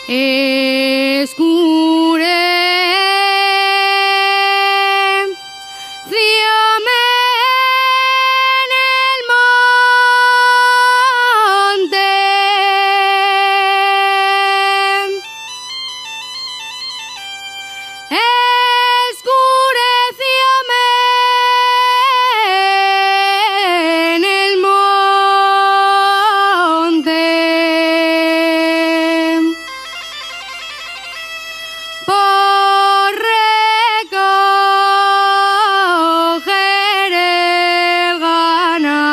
Escurecióme en el monte, escurecióme en el monte, por recoger el ganado.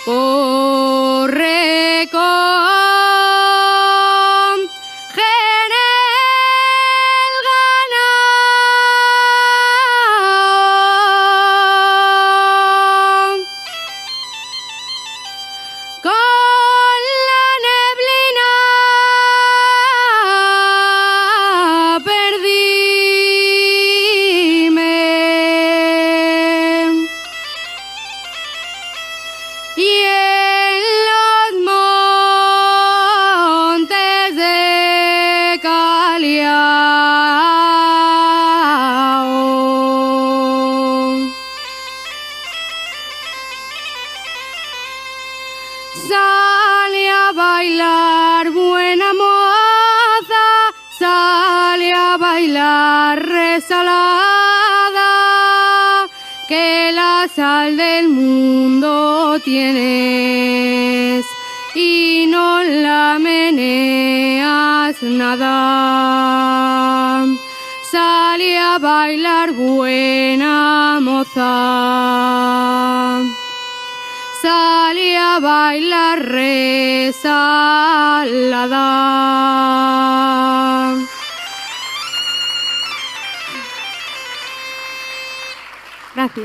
Por recoger el ganado. Con la neblina perdíme, y en los montes de Caliao sale a bailar buena moza, sale a bailar resalada, que la sal del mundo tienes y no la meneas nada. Sale a bailar buena moza, sale a bailar resalada. Gracias.